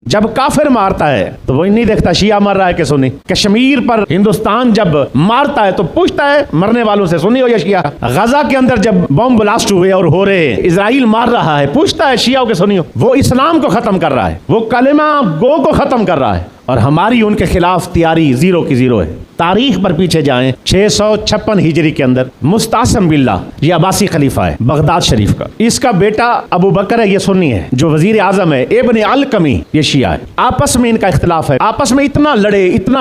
جب کافر مارتا ہے تو وہ نہیں دیکھتا شیعہ مر رہا ہے کہ سنی. کشمیر پر ہندوستان جب مارتا ہے تو پوچھتا ہے مرنے والوں سے سنی ہو یا شیعہ. غزہ کے اندر جب بم بلاسٹ ہوئے اور ہو رہے ہیں, اسرائیل مار رہا ہے, پوچھتا ہے شیعہ ہو کہ سنی ہو. وہ اسلام کو ختم کر رہا ہے, وہ کلمہ گو کو ختم کر رہا ہے, اور ہماری ان کے خلاف تیاری زیرو کی زیرو ہے. تاریخ پر پیچھے جائیں, 656 ہجری کے اندر مستعصم باللہ, یہ عباسی خلیفہ ہے بغداد شریف کا, اس کا بیٹا ابو بکر ہے, یہ سنی ہے. جو وزیر اعظم ہے ابن القمی, یہ شیعہ ہے. آپس میں ان کا اختلاف ہے, آپس میں اتنا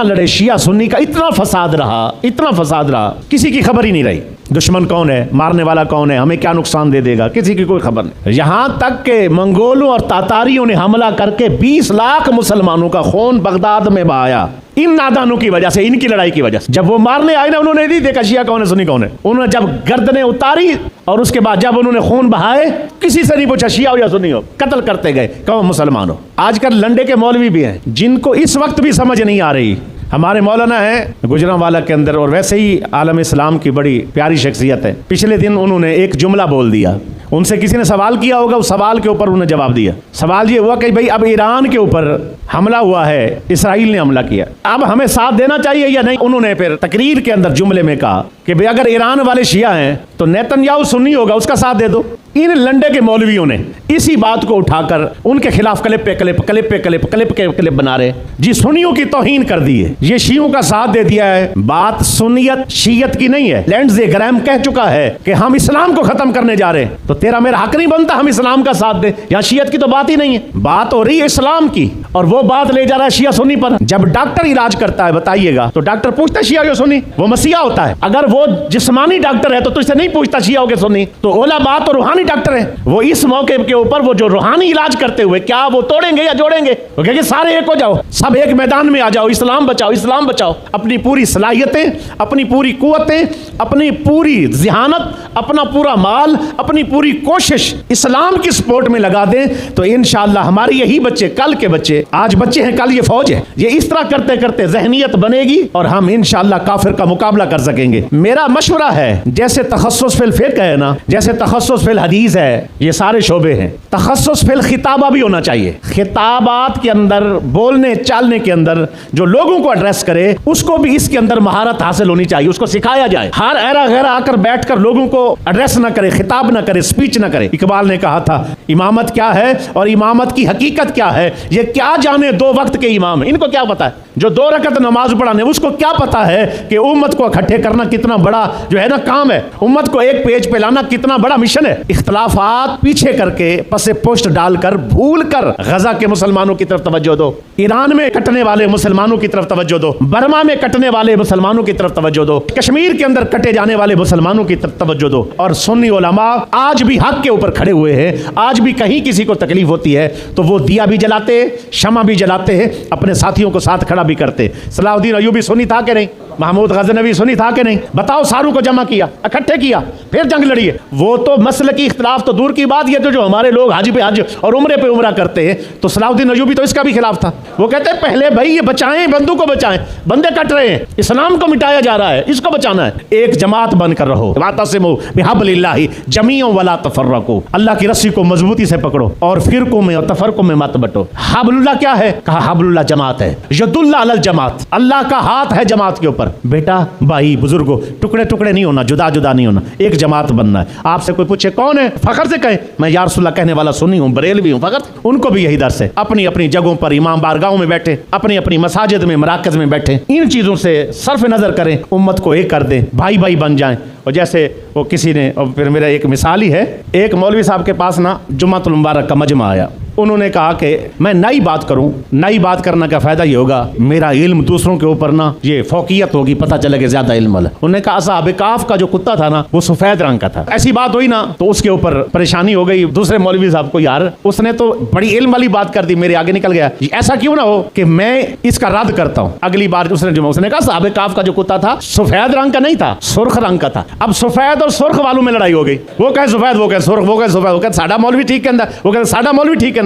لڑے شیعہ سنی کا, اتنا فساد رہا, کسی کی خبر ہی نہیں رہی. دشمن کون ہے, مارنے والا کون ہے, ہمیں کیا نقصان دے دے گا, کسی کی کوئی خبر نہیں. یہاں تک کہ منگولوں اور تاتاریوں نے حملہ کر کے 20 لاکھ مسلمانوں کا خون بغداد میں بہایا, ان نادانوں کی وجہ سے, ان کی لڑائی کی وجہ سے. جب وہ مارنے آئے نا, انہوں نے نہیں دیکھا شیعہ کون ہے سنی کون ہے. انہوں نے جب گردنیں اتاری اور اس کے بعد جب انہوں نے خون بہائے, کسی سے نہیں پوچھا شیعہ ہو یا سنی ہو, قتل کرتے گئے کون مسلمان ہو. آج کل لنڈے کے مولوی بھی ہیں جن کو اس وقت بھی سمجھ نہیں آ رہی. ہمارے مولانا ہے گجرانوالہ کے اندر, اور ویسے ہی عالم اسلام کی بڑی پیاری شخصیت ہے. پچھلے دن انہوں نے ایک جملہ بول دیا, ان سے کسی نے سوال کیا ہوگا, اس سوال کے اوپر انہوں نے جواب دیا. سوال یہ ہوا کہ بھئی اب ایران کے اوپر حملہ ہوا ہے, اسرائیل نے حملہ کیا, اب ہمیں ساتھ دینا چاہیے یا نہیں. انہوں نے پھر تقریر کے اندر جملے میں کہا کہ بھئی اگر ایران والے شیعہ ہیں تو نیتن یاہو سنی ہوگا, اس کا ساتھ دے دو. ان لنڈے کے مولویوں نے اسی بات کو اٹھا کر ان کے خلاف کلپ بنا رہے جی, سنیوں کی توہین کر دی ہے, یہ شیعوں کا ساتھ دے دیا ہے. بات سنیت شیعت کی نہیں ہے. لینڈزے گرام کہہ چکا ہے کہ ہم اسلام کو ختم کرنے جا رہے ہیں, تو تیرا میرا حق نہیں بنتا ہم اسلام کا ساتھ دیں. یہاں شیعت کی تو بات ہی نہیں ہے, بات ہو رہی ہے اسلام کی, اور وہ بات لے جا رہا ہے شیعہ سنی پر. جب ڈاکٹر علاج کرتا ہے بتائیے گا تو ڈاکٹر پوچھتا ہے شیعہ یا سنی, وہ مسیحا ہوتا ہے. اگر وہ جسمانی ڈاکٹر ہے تو تجھ سے نہیں پوچھتا شیعہ ہو کہ سنی. تو علماء تو روحانی ڈاکٹر ہیں, وہ اس موقع کے اوپر وہ جو روحانی علاج کرتے ہوئے کیا وہ توڑیں گے یا جوڑیں گے؟ وہ کہیں گے سارے ایک ہو جاؤ, سب ایک میدان میں آ جاؤ, اسلام بچاؤ, اسلام بچاؤ. اپنی پوری صلاحیتیں, اپنی پوری قوتیں, اپنی پوری ذہانت, اپنا پورا مال, اپنی پوری کوشش اسلام کی سپورٹ میں لگا دیں تو انشاءاللہ ہماری یہی بچے, کل کے بچے, آج بچے ہیں کل یہ فوج ہے, یہ اس طرح کرتے کرتے ذہنیت بنے گی اور ہم انشاءاللہ کافر کا مقابلہ کر سکیں گے. میرا مشورہ ہے, جیسے تخصص فی الفقہ ہے نا, جیسے تخصص فی الحدیث ہے, یہ سارے شعبے ہیں, تخصص فی الخطابہ بھی ہونا چاہیے. خطابات کے اندر, بولنے چالنے کے اندر جو لوگوں کو ایڈریس کرے, اس کو بھی اس کے اندر مہارت حاصل ہونی چاہیے, اس کو سکھایا جائے. ہر ایرا غیرہ آ کر بیٹھ کر لوگوں کو ایڈریس نہ کرے, خطاب نہ کرے, اسپیچ نہ کرے. اقبال نے کہا تھا امامت کیا ہے اور امامت کی حقیقت کیا ہے, یہ کیا جانے دو وقت کے امام, ان کو کیا پتا ہے جو 2 رکعت نماز پڑھانے, اس کو کیا پتا ہے کہ امت کو اکٹھے کرنا کتنا بڑا جو ہے نا کام ہے, امت کو ایک پیج پہ لانا کتنا بڑا مشن ہے. اختلافات پیچھے کر کے, پس پوسٹ ڈال کر, بھول کر غزہ کے مسلمانوں کی طرف توجہ دو, ایران میں کٹنے والے مسلمانوں کی طرف توجہ دو, برما میں کٹنے والے مسلمانوں کی طرف توجہ دو, کشمیر کے اندر کٹے جانے والے مسلمانوں کی طرف توجہ دو. اور سنی علماء آج بھی حق کے اوپر کھڑے ہوئے ہیں, آج بھی کہیں کسی کو تکلیف ہوتی ہے تو وہ دیا بھی جلاتے, شمع بھی جلاتے ہیں, اپنے ساتھیوں کو ساتھ کھڑا بھی کرتے. صلاح الدین ایوبی سنی تھا کہ نہیں, محمود غزنوی سنی تھا کہ نہیں, بتاؤ. ساروں کو جمع کیا, اکٹھے کیا, پھر جنگ لڑی ہے. وہ تو مسلکی اختلاف تو دور کی بات, یہ تو جو ہمارے لوگ حج پہ حج اور عمرے پہ عمرہ کرتے ہیں, تو صلاح الدین ایوبی تو اس کا بھی خلاف تھا. وہ کہتے ہیں پہلے بھائی یہ بچائیں, بندوں کو بچائیں, بندے کٹ رہے ہیں, اسلام کو مٹایا جا رہا ہے, اس کو بچانا ہے. ایک جماعت بن کر رہو, واعتصموا بحبل اللہ جمیعا ولا تفرقوا, اللہ کی رسی کو مضبوطی سے پکڑو اور فرقوں میں اور تفرقوں میں مت بٹو. حبل اللہ کیا ہے؟ کہا حبل اللہ جماعت ہے, ید اللہ علی الجماعت, اللہ کا ہاتھ ہے جماعت کے اوپر. بیٹا, بھائی, بزرگوں, ٹکڑے ٹکڑے نہیں ہونا, جدا جدا نہیں ہونا, ایک جماعت بننا ہے. آپ سے کوئی پوچھے کون ہے, فخر سے کہیں میں یا رسول اللہ کہنے والا سنی ہوں, بریلوی ہوں, فخر. ان کو بھی یہی درس ہے, اپنی اپنی جگہوں پر امام بارگاہوں میں بیٹھے, اپنی اپنی مساجد میں, مراکز میں بیٹھے, ان چیزوں سے صرف نظر کریں, امت کو ایک کر دیں, بھائی بھائی بن جائیں. اور جیسے وہ کسی نے, اور پھر میرا ایک مثال ہی ہے, ایک مولوی صاحب کے پاس نا جمعۃ المبارک کا مجمع آیا. انہوں نے کہا کہ میں نئی بات کروں, نئی بات کرنا کا فائدہ یہ ہوگا میرا علم دوسروں کے اوپر نا یہ فوقیت ہوگی, پتہ چلے کہ زیادہ علم والا. انہوں نے کہا اصحاب کہف کا جو کتا تھا نا وہ سفید رنگ کا تھا. ایسی بات ہوئی نا تو اس کے اوپر پریشانی ہو گئی دوسرے مولوی صاحب کو, یار اس نے تو بڑی علم والی بات کر دی, میرے آگے نکل گیا. ایسا کیوں نہ ہو کہ میں اس کا رد کرتا ہوں. اگلی بار اس نے کہا اصحاب کہف کا جو کتا تھا سفید رنگ کا نہیں تھا, سرخ رنگ کا تھا. اب سفید اور سرخ والوں میں لڑائی ہو گئی, وہ کہے سفید, وہ کہے سرخ, وہ کہے سفید, وہ کہے ساڈا مولوی ٹھیک کہندا, وہ کہے ساڈا مولوی ٹھیک کہندا.